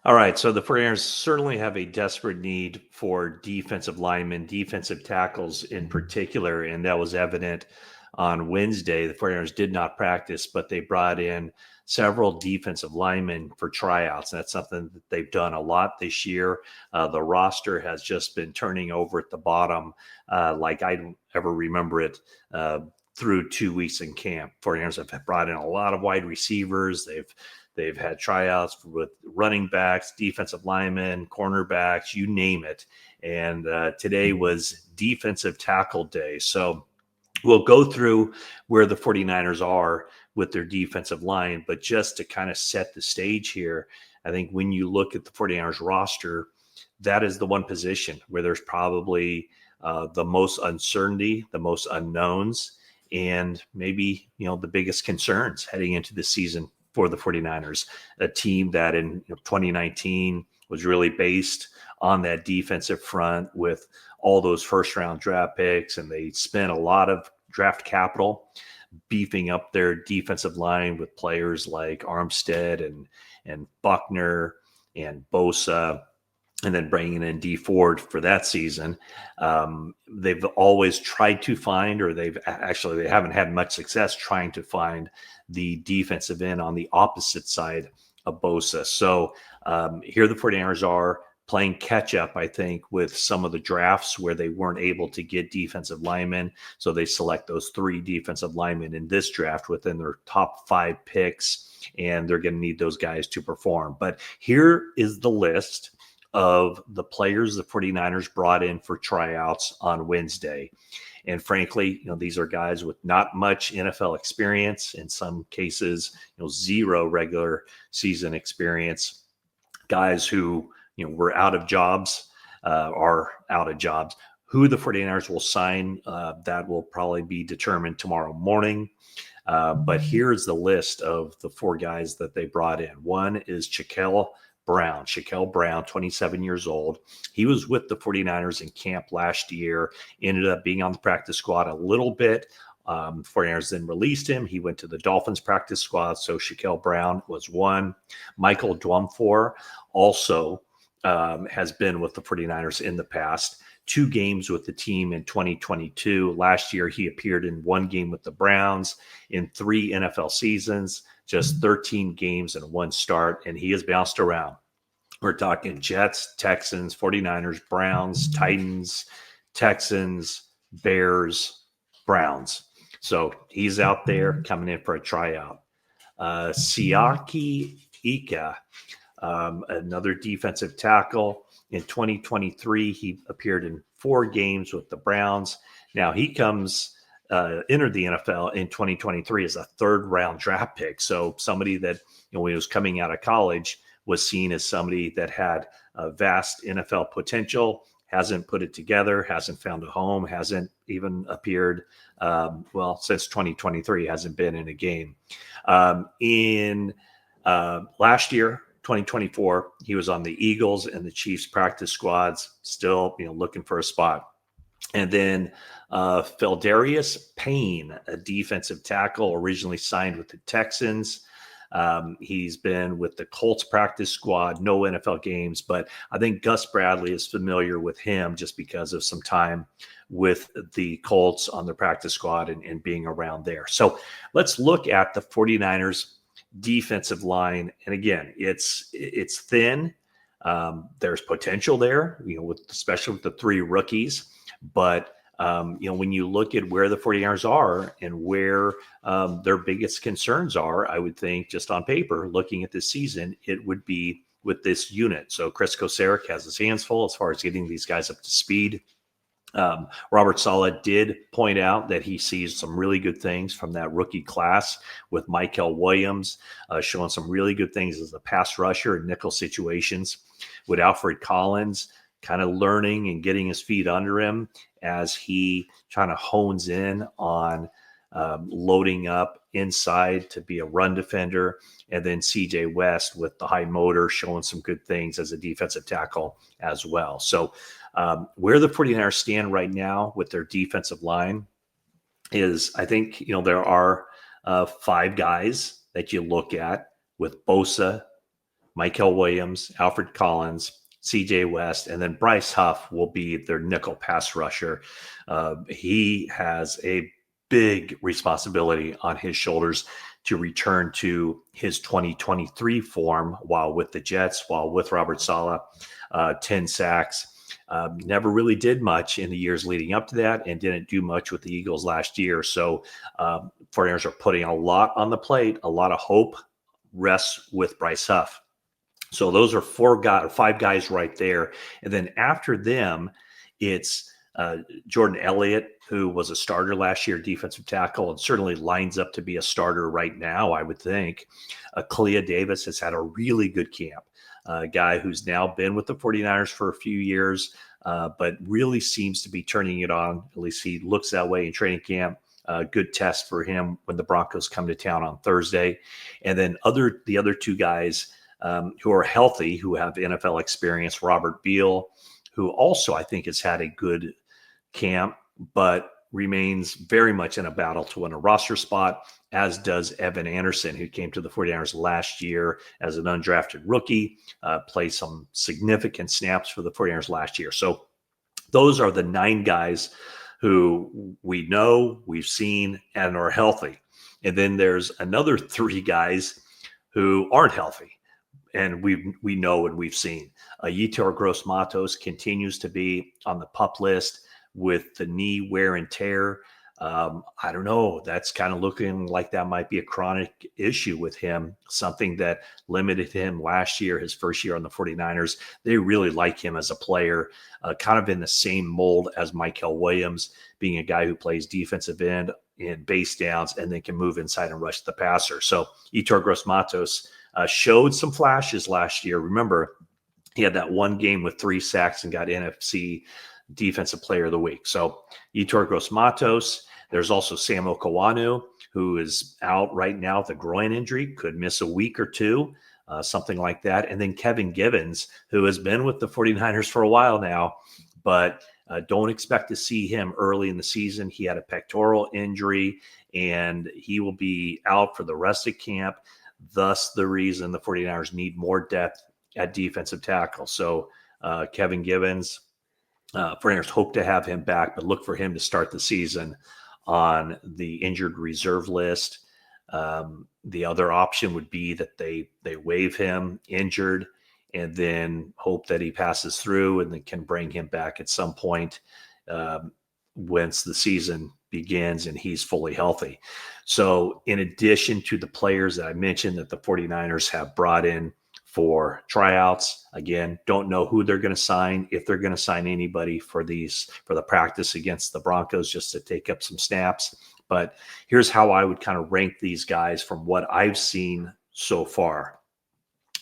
All right, so the 49ers certainly have a desperate need for defensive linemen, defensive tackles in particular, and that was evident on Wednesday. The 49ers did not practice, but they brought in several defensive linemen for tryouts. And that's something that they've done a lot this year. The roster has just been turning over at the bottom like I don't ever remember it. Through 2 weeks in camp, 49ers have brought in a lot of wide receivers. They've had tryouts with running backs, defensive linemen, cornerbacks, you name it. And today was defensive tackle day. So we'll go through where the 49ers are with their defensive line. But just to kind of set the stage here, I think when you look at the 49ers roster, that is the one position where there's probably the most uncertainty, the most unknowns, and maybe, the biggest concerns heading into the season for the 49ers, a team that in 2019 was really based on that defensive front with all those first round draft picks, and they spent a lot of draft capital beefing up their defensive line with players like Armstead and Buckner and Bosa, and then bringing in D Ford for that season. They've always tried to find, or they haven't had much success trying to find the defensive end on the opposite side of Bosa. So here the 49ers are playing catch up, I think, with some of the drafts where they weren't able to get defensive linemen. So they select those 3 defensive linemen in this draft within their top 5 picks, and they're going to need those guys to perform. But here is the list of the players the 49ers brought in for tryouts on Wednesday. And frankly, these are guys with not much NFL experience, in some cases, 0 regular season experience, guys who, were out of jobs, are out of jobs. Who the 49ers will sign, that will probably be determined tomorrow morning. But here's the list of the 4 guys that they brought in. One is Shaquille Brown, 27 years old. He was with the 49ers in camp last year, ended up being on the practice squad a little bit. 49ers then released him. He went to the Dolphins practice squad, so Shaquille Brown was one. Michael Dwumfor also has been with the 49ers in the past. 2 games with the team in 2022. Last year, he appeared in 1 game with the Browns in 3 NFL seasons, just 13 games and 1 start, and he has bounced around. We're talking Jets, Texans, 49ers, Browns, Titans, Texans, Bears, Browns. So he's out there coming in for a tryout. Siaki Ika, another defensive tackle. In 2023, he appeared in 4 games with the Browns. Now he entered the NFL in 2023 as a 3rd round draft pick. So somebody that, when he was coming out of college, was seen as somebody that had a vast NFL potential, hasn't put it together, hasn't found a home, hasn't even appeared, since 2023, hasn't been in a game. In last year, 2024, he was on the Eagles and the Chiefs practice squads, still, looking for a spot. And then Feldarius Payne, a defensive tackle, originally signed with the Texans. He's been with the Colts practice squad, no NFL games, but I think Gus Bradley is familiar with him just because of some time with the Colts on the practice squad and being around there. So let's look at the 49ers defensive line. And again, it's thin. There's potential there, especially with the 3 rookies. But when you look at where the 49ers are and where their biggest concerns are, I would think just on paper, looking at this season, it would be with this unit. So Chris Kocurek has his hands full as far as getting these guys up to speed. Robert Saleh did point out that he sees some really good things from that rookie class with Michael Williams, showing some really good things as a pass rusher in nickel situations, with Alfred Collins kind of learning and getting his feet under him as he kind of hones in on loading up inside to be a run defender. And then CJ West with the high motor showing some good things as a defensive tackle as well. So where the 49ers stand right now with their defensive line is, I think, there are 5 guys that you look at with Bosa, Michael Williams, Alfred Collins, CJ West, and then Bryce Huff will be their nickel pass rusher. He has a big responsibility on his shoulders to return to his 2023 form while with the Jets, while with Robert Saleh, 10 sacks. Never really did much in the years leading up to that and didn't do much with the Eagles last year. So 49ers are putting a lot on the plate, a lot of hope rests with Bryce Huff. So those are five guys right there. And then after them, it's Jordan Elliott, who was a starter last year, defensive tackle, and certainly lines up to be a starter right now, I would think. Kalia Davis has had a really good camp. A guy who's now been with the 49ers for a few years, but really seems to be turning it on. At least he looks that way in training camp. Good test for him when the Broncos come to town on Thursday. And then the other two guys who are healthy, who have NFL experience, Robert Beal, who also I think has had a good camp, but remains very much in a battle to win a roster spot, as does Evan Anderson, who came to the 49ers last year as an undrafted rookie, played some significant snaps for the 49ers last year. So those are the 9 guys who we know, we've seen, and are healthy. And then there's another 3 guys who aren't healthy, and we know and we've seen. Yetur Gross-Matos continues to be on the PUP list with the knee wear and tear. I don't know. That's kind of looking like that might be a chronic issue with him, something that limited him last year, his first year on the 49ers. They really like him as a player, kind of in the same mold as Michael Williams, being a guy who plays defensive end in base downs and then can move inside and rush the passer. So Yetur Gross-Matos showed some flashes last year. Remember, he had that one game with 3 sacks and got NFC Defensive Player of the Week. So Yetur Gross-Matos. There's also Sam Okawanu, who is out right now with a groin injury, could miss a week or 2, something like that. And then Kevin Givens, who has been with the 49ers for a while now, but don't expect to see him early in the season. He had a pectoral injury, and he will be out for the rest of camp. Thus, the reason the 49ers need more depth at defensive tackle. So Kevin Givens, 49ers hope to have him back, but look for him to start the season on the injured reserve list. The other option would be that they waive him injured and then hope that he passes through and then can bring him back at some point once the season begins and he's fully healthy. So in addition to the players that I mentioned that the 49ers have brought in for tryouts, again, don't know who they're going to sign, if they're going to sign anybody for the practice against the Broncos just to take up some snaps. But here's how I would kind of rank these guys from what I've seen so far.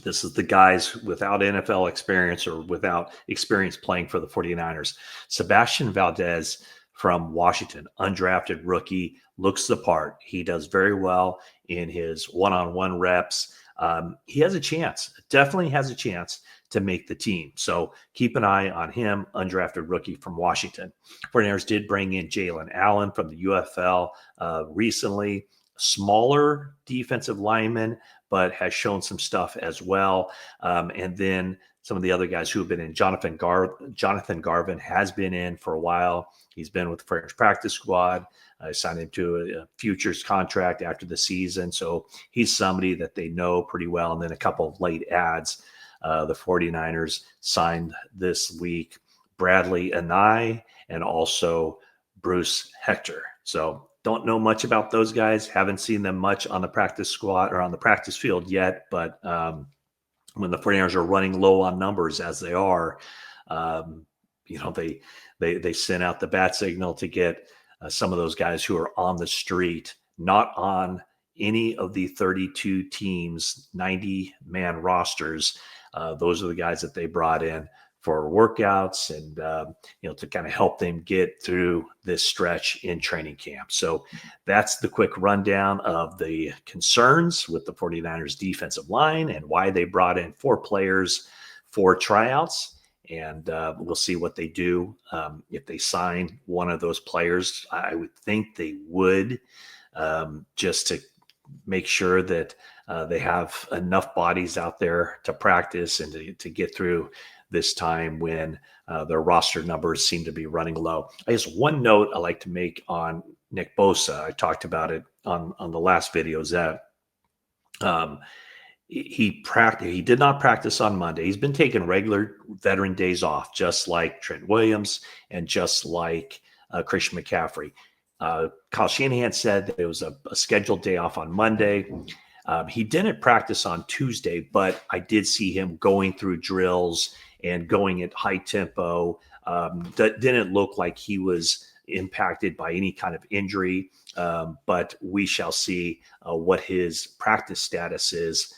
This is the guys without NFL experience or without experience playing for the 49ers. Sebastian Valdez from Washington, undrafted rookie, looks the part. He does very well in his one-on-one reps. He has a chance, definitely has a chance to make the team. So keep an eye on him, undrafted rookie from Washington. 49ers did bring in Jalen Allen from the UFL recently, smaller defensive lineman, but has shown some stuff as well. And then some of the other guys who have been in, Jonathan Garvin has been in for a while. He's been with the 49ers practice squad. I signed him to a futures contract after the season. So he's somebody that they know pretty well. And then a couple of late ads. The 49ers signed this week, Bradley Anai and also Bruce Hector. So don't know much about those guys. Haven't seen them much on the practice squad or on the practice field yet. But when the 49ers are running low on numbers as they are, they sent out the bat signal to get some of those guys who are on the street, not on any of the 32 teams, 90-man rosters. Those are the guys that they brought in for workouts and, to kind of help them get through this stretch in training camp. So that's the quick rundown of the concerns with the 49ers defensive line and why they brought in 4 players for tryouts. And we'll see what they do. If they sign one of those players, I would think they would, just to make sure that they have enough bodies out there to practice and to get through this time when their roster numbers seem to be running low. I guess one note I like to make on Nick Bosa, I talked about it on the last video, is that um, he did not practice on Monday. He's been taking regular veteran days off, just like Trent Williams and just like Christian McCaffrey. Kyle Shanahan said that it was a scheduled day off on Monday. He didn't practice on Tuesday, but I did see him going through drills and going at high tempo. That didn't look like he was impacted by any kind of injury, but we shall see what his practice status is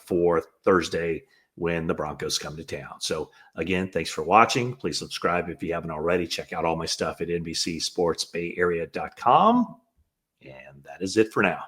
for Thursday when the Broncos come to town. So again, thanks for watching. Please subscribe if you haven't already. Check out all my stuff at NBCSportsBayArea.com. And that is it for now.